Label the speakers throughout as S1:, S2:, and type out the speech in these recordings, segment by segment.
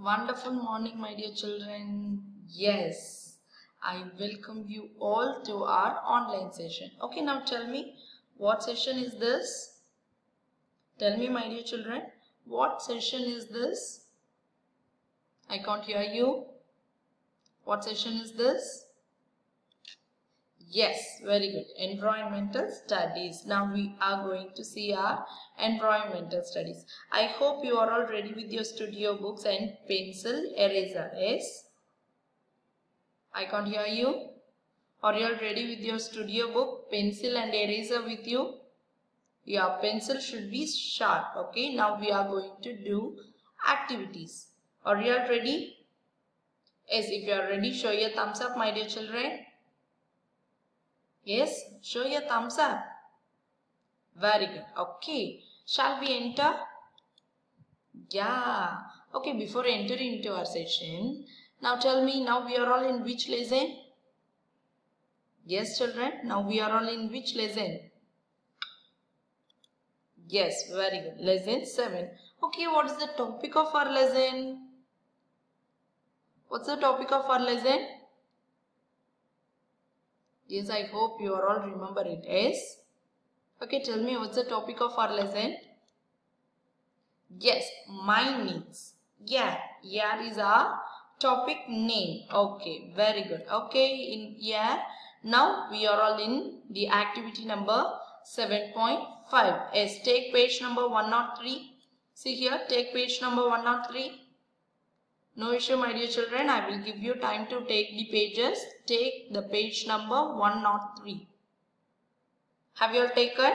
S1: Wonderful morning, my dear children. Yes, I welcome you all to our online session. Okay, now tell me, what session is this? Tell me, my dear children, what session is this? I can't hear you. What session is this? Yes, very good. Environmental studies. Now we are going to see our environmental studies. I hope you are all ready with your studio books and pencil eraser. Yes? I can't hear you. Are you all ready with your studio book, pencil and eraser with you? Your pencil should be sharp. Okay, now we are going to do activities. Are you all ready? Yes, if you are ready, show your thumbs up, my dear children. Yes, show your thumbs up. Very good. Okay, shall we enter? Yeah. Okay, before entering into our session, now tell me, now we are all in which lesson? Yes, children, now we are all in which lesson? Yes, very good. Lesson 7. Okay, what is the topic of our lesson? What's the topic of our lesson? Yes, I hope you are all remember it. Yes? Okay, tell me, what's the topic of our lesson? Yes, my needs. Yeah, here is our topic name. Okay, very good. Okay, in here, now we are all in the activity number 7.5. Yes, take page number 103. See here, take page number 103. No issue, my dear children. I will give you time to take the pages. Take the page number 103. Have you all taken?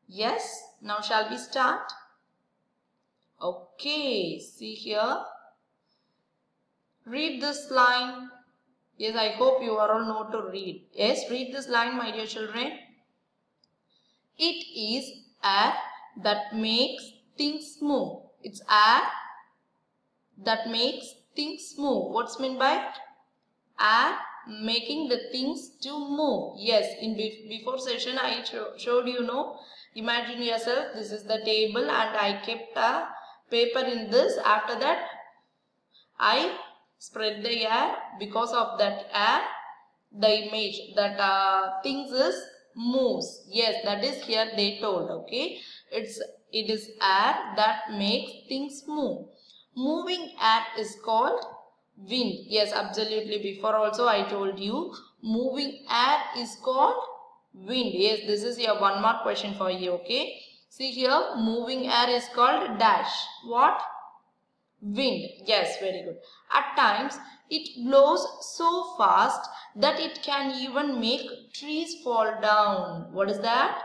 S1: Yes. Now shall we start? Okay. See here. Read this line. Yes, I hope you are all know to read. Yes, read this line, my dear children. It is air that makes things move. It's air that makes things move. What's meant by air making the things to move? Yes, in before session I showed you, no. Imagine yourself, this is the table and I kept a paper in this. After that I spread the air. Because of that air, the image that things is moves. Yes, that is here they told. Okay, it is air that makes things move. Moving air is called wind. Yes, absolutely. Before also I told you, moving air is called wind. Yes, this is your 1 mark question for you. Okay, see here, moving air is called dash. What? Wind. Yes, very good. At times it blows so fast that it can even make trees fall down. What is that?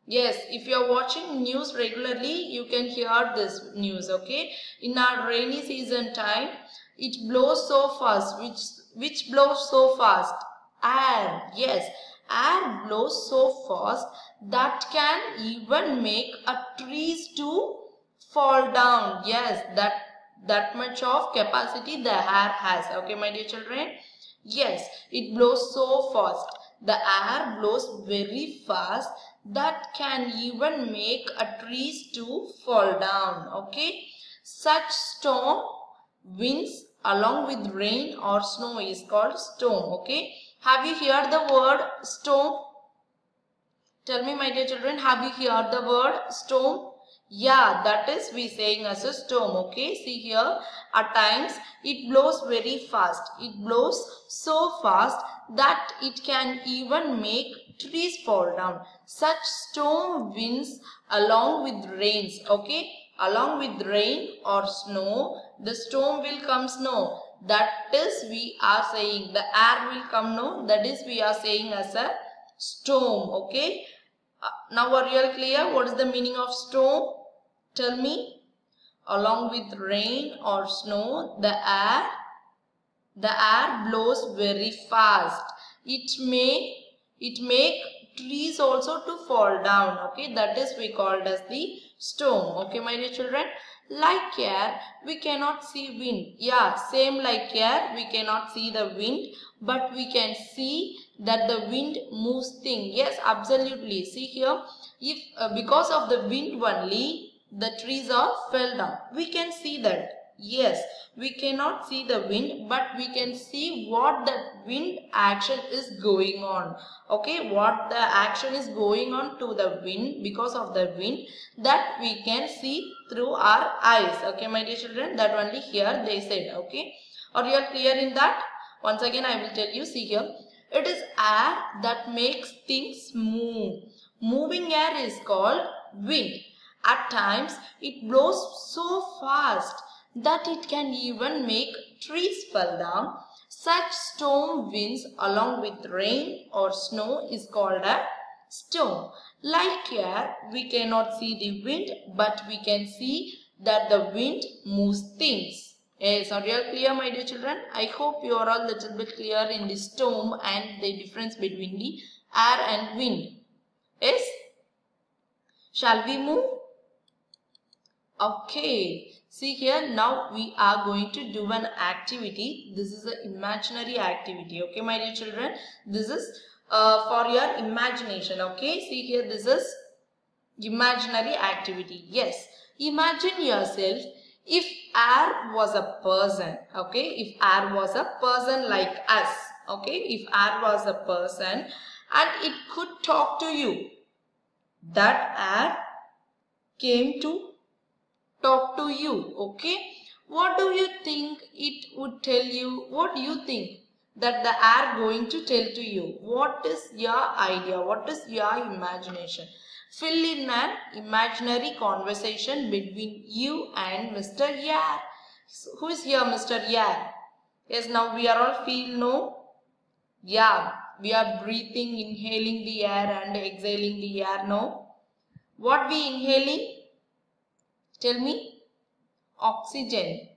S1: Yes, if you are watching news regularly, you can hear this news. Okay, in our rainy season time, it blows so fast. Which blows so fast? Air. Yes, air blows so fast that can even make a trees to fall down. Yes, that much of capacity the air has. Okay, my dear children. Yes, it blows so fast. The air blows very fast that can even make a trees to fall down. Okay, such storm winds along with rain or snow is called storm. Okay, have you heard the word storm? Tell me, my dear children, have you heard the word storm? Yeah, that is we saying as a storm. Okay, see here, at times it blows very fast. It blows so fast that it can even make trees fall down. Such storm winds along with rains. Okay, along with rain or snow, the storm will come snow. That is we are saying the air will come, no, that is we are saying as a storm. Okay, now are you all clear? What is the meaning of storm? Tell me. Along with rain or snow, the air blows very fast. It make trees also to fall down. Okay, that is we called as the storm. Okay, my dear children. Like air, we cannot see wind. Yeah, same like air, we cannot see the wind, but we can see that the wind moves things. Yes, absolutely. See here, if because of the wind only the trees are fell down, we can see that. Yes, we cannot see the wind, but we can see what the wind action is going on. Okay, what the action is going on to the wind because of the wind, that we can see through our eyes. Okay, my dear children, that only here they said. Okay, are you clear in that? Once again, I will tell you. See here, it is air that makes things move. Moving air is called wind. At times, it blows so fast that it can even make trees fall down. Such storm winds along with rain or snow is called a storm. Like air, we cannot see the wind, but we can see that the wind moves things. Yes, are you clear, my dear children? I hope you are all little bit clear in the storm and the difference between the air and wind. Yes? Shall we move? Okay. See here, now we are going to do an activity. This is an imaginary activity. Okay, my dear children. This is for your imagination. Okay. See here, this is imaginary activity. Yes. Imagine yourself if air was a person. Okay. If air was a person like us. Okay. If air was a person and it could talk to you. That air came to talk to you. Okay, what do you think it would tell you? What do you think that the air going to tell to you? What is your idea? What is your imagination? Fill in an imaginary conversation between you and Mr. Air. Who is here, Mr. Air? Yes, now we are all feel no? Yeah, we are breathing, inhaling the air and exhaling the air. No? What we inhaling? Tell me. Oxygen.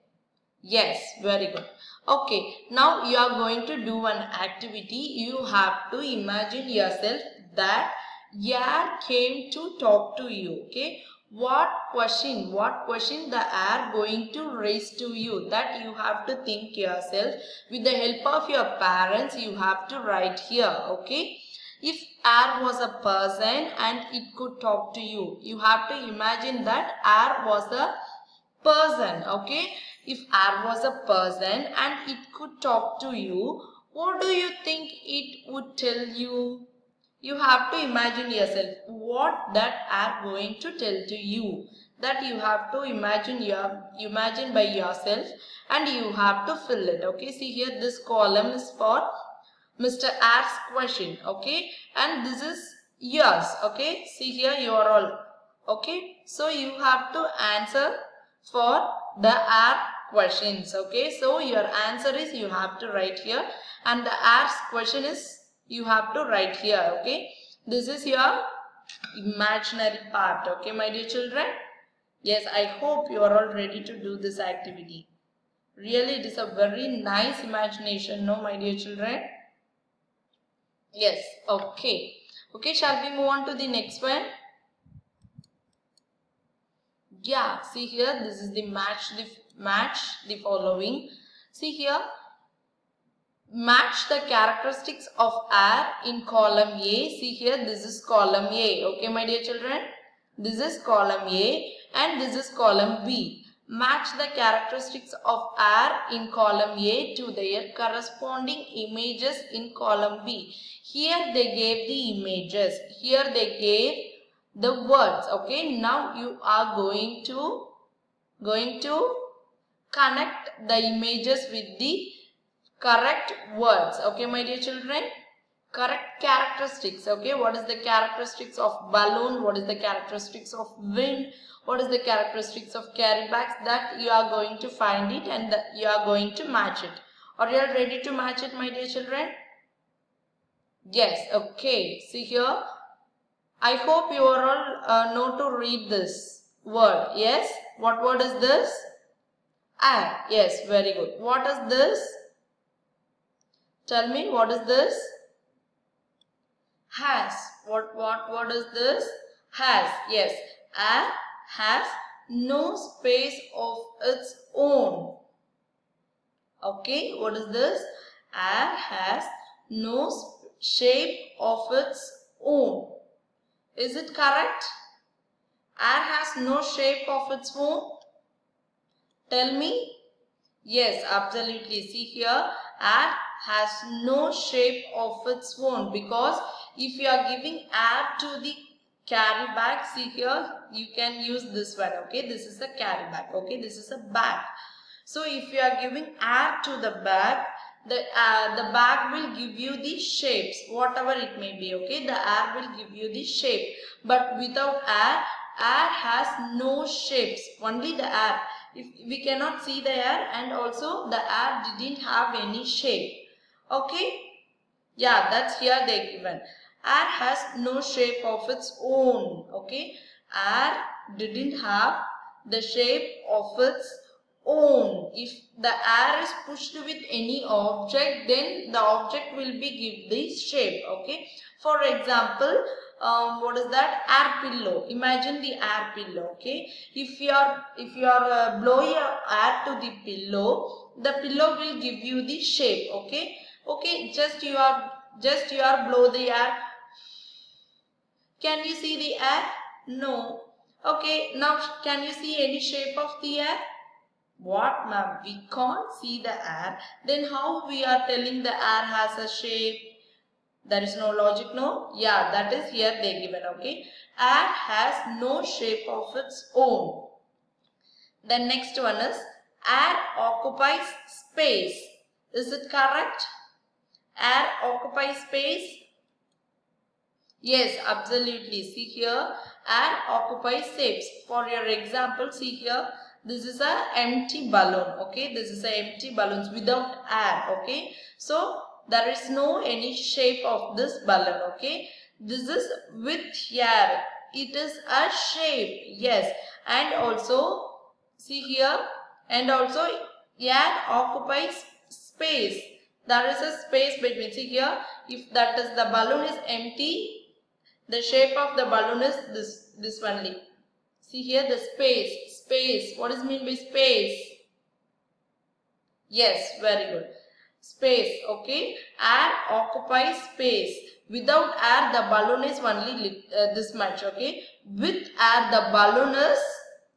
S1: Yes, very good. Okay, now you are going to do an activity. You have to imagine yourself that air came to talk to you. Okay, what question the air going to raise to you? That you have to think yourself. With the help of your parents, you have to write here. Okay. If air was a person and it could talk to you, you have to imagine that air was a person. Okay, if air was a person and it could talk to you, what do you think it would tell you? You have to imagine yourself what that air going to tell to you. That you have to imagine by yourself and you have to fill it. Okay, see here, this column is for Mr. Air's question. Okay, and this is yours. Okay, see here, you are all. Okay, so you have to answer for the air questions. Okay, so your answer is you have to write here and the air's question is you have to write here. Okay, this is your imaginary part. Okay, my dear children. Yes, I hope you are all ready to do this activity. Really, it is a very nice imagination. No, my dear children. Yes, okay. Okay, shall we move on to the next one? Yeah, see here, this is the match the following. See here, match the characteristics of air in column A. See here, this is column A. Okay, my dear children, this is column A and this is column B. Match the characteristics of air in column A to their corresponding images in column B. Here they gave the images. Here they gave the words. Okay, now you are going to connect the images with the correct words. Okay, my dear children, correct characteristics. Okay, what is the characteristics of balloon? What is the characteristics of wind? What is the characteristics of carry bags? That you are going to find it and you are going to match it. Are you ready to match it, my dear children? Yes, okay. See here, I hope you are all know to read this word. Yes, what word is this? Air. Yes, very good. What is this? Tell me, what is this? Has. What is this? Has. Yes, air has no space of its own. Okay, what is this? Air has no shape of its own. Is it correct? Air has no shape of its own. Tell me. Yes, absolutely. See here, air has no shape of its own, because if you are giving air to the carry bag, see here, you can use this one, okay? This is a carry bag, okay? This is a bag. So if you are giving air to the bag, the bag will give you the shapes, whatever it may be, okay? The air will give you the shape. But without air, air has no shapes, only the air. If we cannot see the air, and also the air didn't have any shape, okay? Yeah, that's here they given. Air has no shape of its own, okay? Air didn't have the shape of its own. If the air is pushed with any object, then the object will be give the shape, okay? For example, what is that? Air pillow. Imagine the air pillow, okay? If you are blowing air to the pillow will give you the shape, okay? Okay, just you are blow the air. Can you see the air? No. Okay, now can you see any shape of the air? What, ma'am? We can't see the air. Then how we are telling the air has a shape? There is no logic, no? Yeah, that is here they given, okay? Air has no shape of its own. The next one is air occupies space. Is it correct? Air occupies space? Yes, absolutely. See here, air occupies space. For your example, see here, this is a empty balloon, okay? This is a empty balloon without air, okay? So, there is no any shape of this balloon, okay? This is with air. It is a shape, yes. And also, see here, and also air occupies space. There is a space between. See here, if that is the balloon is empty, the shape of the balloon is this only. See here the space. What is mean by space? Yes, very good. Space, okay. Air occupies space. Without air, the balloon is only this much, okay. With air, the balloon is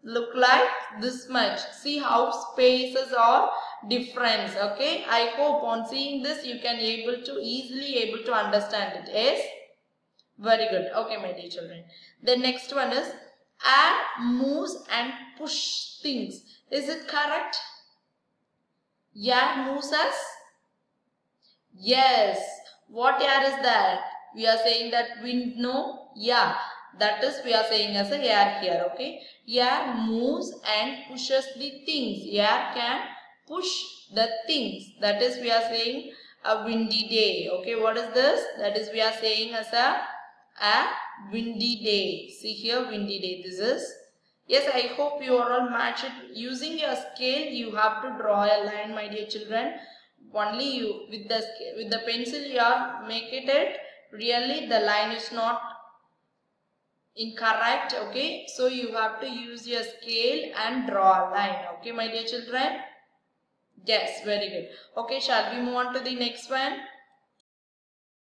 S1: look like this much. See how spaces are different, okay. I hope on seeing this, you can easily able to understand it. Yes. Very good. Okay, my dear children. The next one is air moves and push things. Is it correct? Air moves us? Yes. What air is that? We are saying that wind, no? Yeah. That is we are saying as a air here, okay? Air moves and pushes the things. Air can push the things. That is we are saying a windy day. Okay, what is this? That is we are saying as a windy day. See here, windy day. This is, yes, I hope you are all match it. Using your scale, you have to draw a line, my dear children. Only you with the pencil you are make it really the line is not incorrect, okay? So you have to use your scale and draw a line, okay, my dear children? Yes, very good. Okay, shall we move on to the next one?